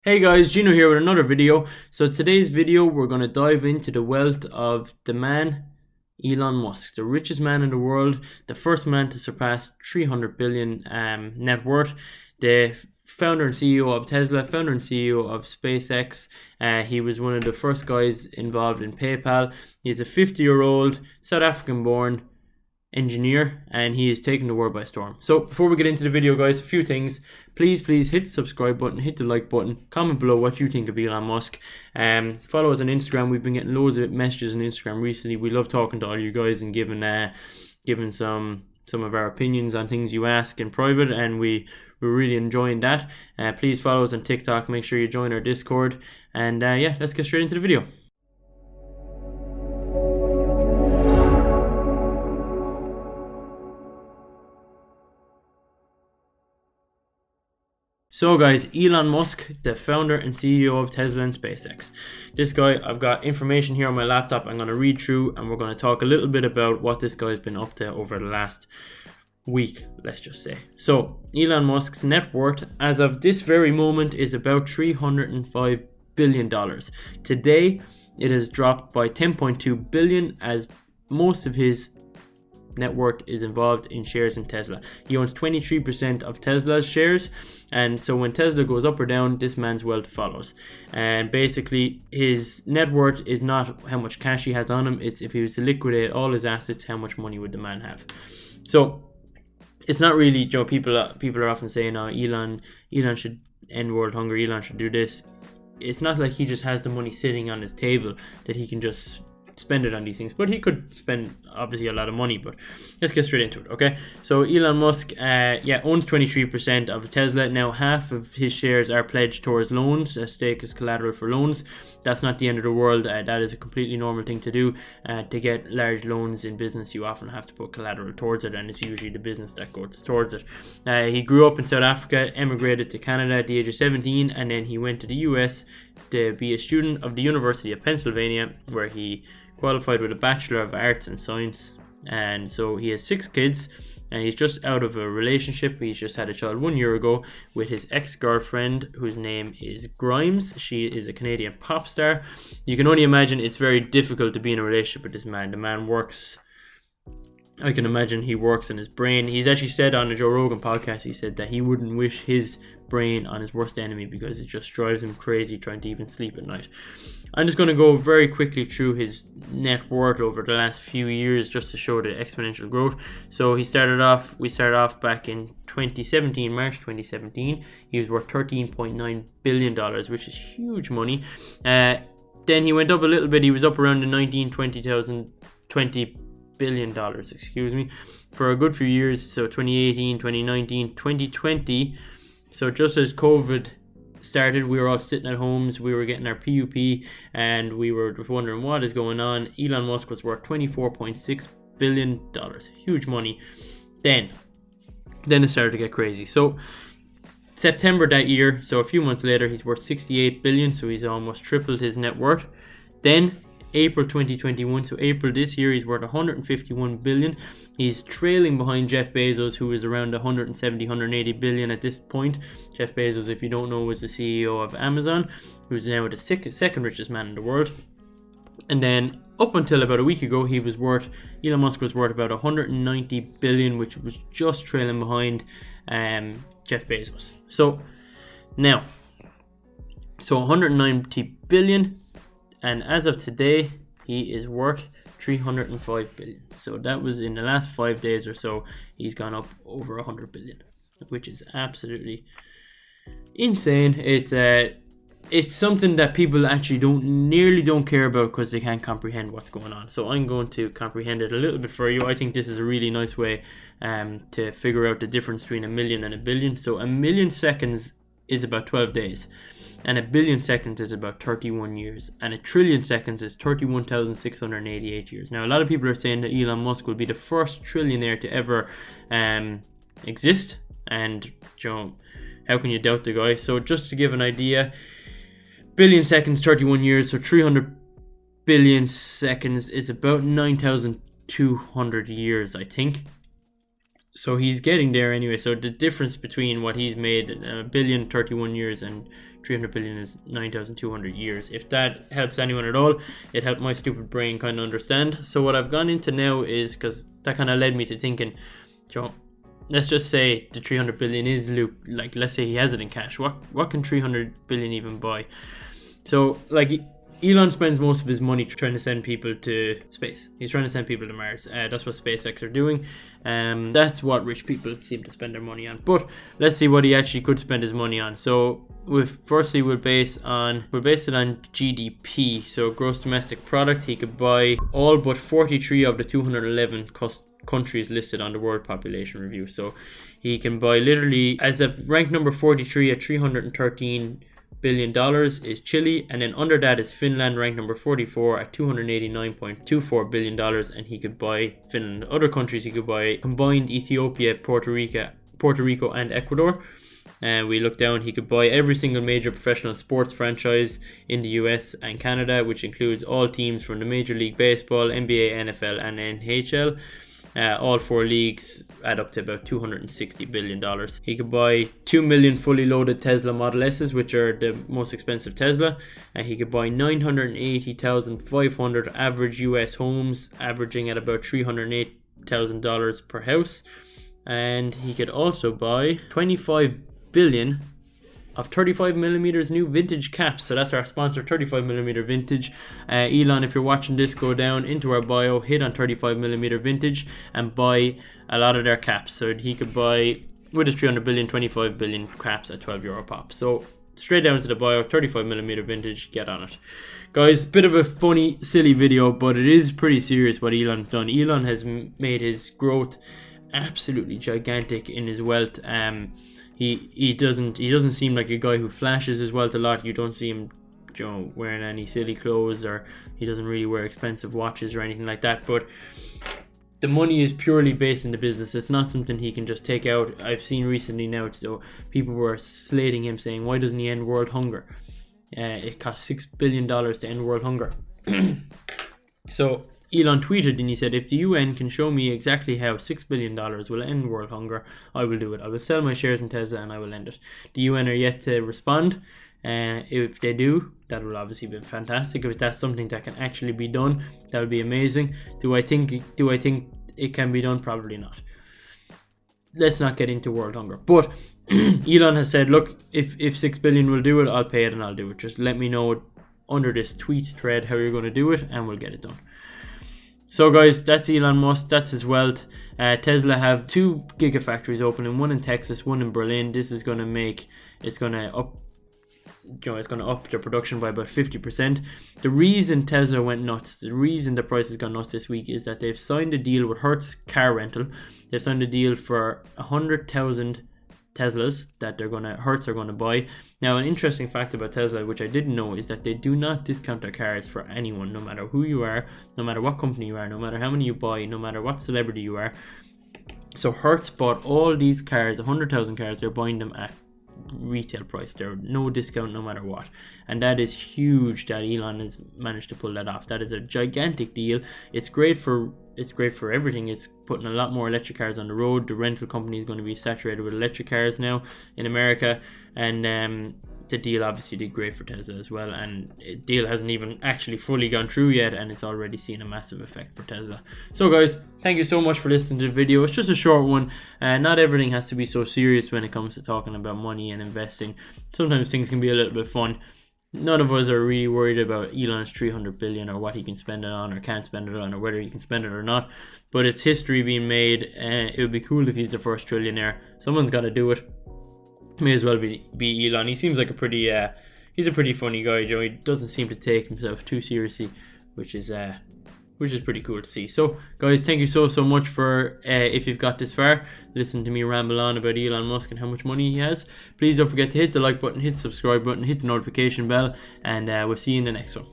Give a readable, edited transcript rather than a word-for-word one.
Hey guys, Gino here with another video. So today's video we're going to dive into the wealth of the man Elon Musk, the richest man in the world, the first man to surpass 300 billion net worth, the founder and CEO of Tesla, founder and CEO of SpaceX. He was one of the first guys involved in PayPal. He's a 50-year-old South African born engineer, and he is taking the world by storm. So before we get into the video, guys, a few things. Please hit the subscribe button, hit the like button, comment below what you think of Elon Musk. Follow us on Instagram. We've been getting loads of messages on Instagram recently. We love talking to all you guys and giving some of our opinions on things you ask in private, and we're really enjoying that. Please follow us on TikTok. Make sure you join our Discord, and yeah, let's get straight into the video. So guys, Elon Musk, the founder and CEO of Tesla and SpaceX. This guy, I've got information here on my laptop I'm going to read through, and we're going to talk a little bit about what this guy's been up to over the last week, let's just say. So Elon Musk's net worth as of this very moment is about $305 billion. Today, it has dropped by 10.2 billion as most of his net worth is involved in shares in Tesla. He owns 23% of Tesla's shares, and so when Tesla goes up or down, this man's wealth follows. And basically, his net worth is not how much cash he has on him, it's if he was to liquidate all his assets, how much money would the man have. So it's not really, people are often saying, oh, Elon should end world hunger, Elon should do this. It's not like he just has the money sitting on his table that he can just spend it on these things, but he could spend obviously a lot of money. But let's get straight into it. Okay, so Elon Musk owns 23% of Tesla. Now half of his shares are pledged towards loans. A stake is collateral for loans. That's not the end of the world. That is a completely normal thing to do. To get large loans in business, you often have to put collateral towards it, and it's usually the business that goes towards it. He grew up in South Africa, emigrated to Canada at the age of 17, and then he went to the US to be a student of the University of Pennsylvania, where he qualified with a Bachelor of Arts and Science. And so he has 6 kids, and he's just out of a relationship. He's just had a child 1 year ago with his ex-girlfriend, whose name is Grimes. She is a Canadian pop star. You can only imagine it's very difficult to be in a relationship with this man. The man works, I can imagine he works in his brain. He's actually said on the Joe Rogan podcast, he said that he wouldn't wish his brain on his worst enemy because it just drives him crazy trying to even sleep at night. I'm just going to go very quickly through his net worth over the last few years just to show the exponential growth. So we started off back in 2017, March 2017. He was worth $13.9 billion, which is huge money. Then he went up a little bit. He was up around the $20 billion, for a good few years. So 2018, 2019, 2020. So just as COVID started, we were all sitting at homes, we were getting our PUP, and we were wondering what is going on. Elon Musk was worth $24.6 billion. Huge money. Then it started to get crazy. So September that year, so a few months later, he's worth $68 billion, so he's almost tripled his net worth. Then April 2021, so April this year, he's worth $151 billion. He's trailing behind Jeff Bezos, who is around $170-180 billion at this point. Jeff Bezos, if you don't know, was the CEO of Amazon, who's now the second richest man in the world. And then up until about a week ago, Elon Musk was worth about $190 billion, which was just trailing behind Jeff Bezos. So now, $190 billion. And as of today, he is worth $305 billion. So that was in the last 5 days or so, he's gone up over $100 billion, which is absolutely insane. It's something that people actually don't care about because they can't comprehend what's going on. So I'm going to comprehend it a little bit for you. I think this is a really nice way to figure out the difference between a million and a billion. So a million seconds is about 12 days. And a billion seconds is about 31 years. And a trillion seconds is 31,688 years. Now, a lot of people are saying that Elon Musk will be the first trillionaire to ever exist. And, how can you doubt the guy? So, just to give an idea, billion seconds, 31 years. So, 300 billion seconds is about 9,200 years, I think. So he's getting there anyway. So the difference between what he's made, a billion 31 years and 300 billion is 9,200 years. If that helps anyone at all, it helped my stupid brain kind of understand. So what I've gone into now is, because that kind of led me to thinking, let's just say the 300 billion is Luke, like let's say he has it in cash. What can 300 billion even buy? So like Elon spends most of his money trying to send people to space. He's trying to send people to Mars. That's what SpaceX are doing. That's what rich people seem to spend their money on. But let's see what he actually could spend his money on. So firstly we'll base it on GDP, so gross domestic product. He could buy all but 43 of the 211 countries listed on the World Population Review. So he can buy literally, as of rank number 43 at 313 billion dollars is Chile, and then under that is Finland, ranked number 44 at 289.24 billion dollars, and he could buy Finland. Other countries he could buy combined: Ethiopia, Puerto Rico and Ecuador. And we look down, he could buy every single major professional sports franchise in the US and Canada, which includes all teams from the Major League Baseball, NBA, NFL and NHL. All four leagues add up to about $260 billion. He could buy 2 million fully loaded Tesla Model S's, which are the most expensive Tesla. And he could buy 980,500 average US homes, averaging at about $308,000 per house. And he could also buy 25 billion of 35mm new vintage caps. So that's our sponsor, 35mm vintage. Elon, if you're watching this, go down into our bio, hit on 35mm vintage and buy a lot of their caps. So he could buy, with his 300 billion, 25 billion caps at €12 pop. So straight down to the bio, 35mm vintage, get on it. Guys, bit of a funny, silly video, but it is pretty serious what Elon's done. Elon has made his growth absolutely gigantic in his wealth. He doesn't seem like a guy who flashes his wealth a lot. You don't see him, wearing any silly clothes, or he doesn't really wear expensive watches or anything like that. But the money is purely based in the business. It's not something he can just take out. I've seen recently now, so people were slating him, saying, why doesn't he end world hunger? It costs $6 billion to end world hunger. So Elon tweeted and he said, if the UN can show me exactly how $6 billion will end world hunger, I will do it. I will sell my shares in Tesla and I will end it. The UN are yet to respond. If they do, that will obviously be fantastic. If that's something that can actually be done, that would be amazing. Do I think it can be done? Probably not. Let's not get into world hunger. But Elon has said, look, if 6 billion will do it, I'll pay it and I'll do it. Just let me know under this tweet thread how you're going to do it and we'll get it done. So guys, that's Elon Musk, that's his wealth. Tesla have 2 gigafactories opening, one in Texas, one in Berlin. This is going to up their production by about 50%. The reason Tesla went nuts, the reason the price has gone nuts this week, is that they've signed a deal with Hertz Car Rental. They've signed a deal for 100,000 Teslas that Hertz are going to buy. Now, an interesting fact about Tesla, which I didn't know, is that they do not discount their cars for anyone, no matter who you are, no matter what company you are, no matter how many you buy, no matter what celebrity you are. So Hertz bought all these cars, 100,000 cars, they're buying them at retail price. There no discount no matter what, and that is huge that Elon has managed to pull that off. That is a gigantic deal. It's great for everything. It's putting a lot more electric cars on the road. The rental company is going to be saturated with electric cars now in America, and the deal obviously did great for Tesla as well, and the deal hasn't even actually fully gone through yet, and it's already seen a massive effect for Tesla. So guys, thank you so much for listening to the video. It's just a short one. Not everything has to be so serious when it comes to talking about money and investing. Sometimes things can be a little bit fun. None of us are really worried about Elon's 300 billion or what he can spend it on or can't spend it on or whether he can spend it or not, but it's history being made. It would be cool if he's the first trillionaire. Someone's got to do it. May as well be Elon. He seems like he's a pretty funny guy, Joe. He doesn't seem to take himself too seriously, which is pretty cool to see. So guys, thank you so much for if you've got this far, listen to me ramble on about Elon Musk and how much money he has. Please don't forget to hit the like button, hit the subscribe button, hit the notification bell, and we'll see you in the next one.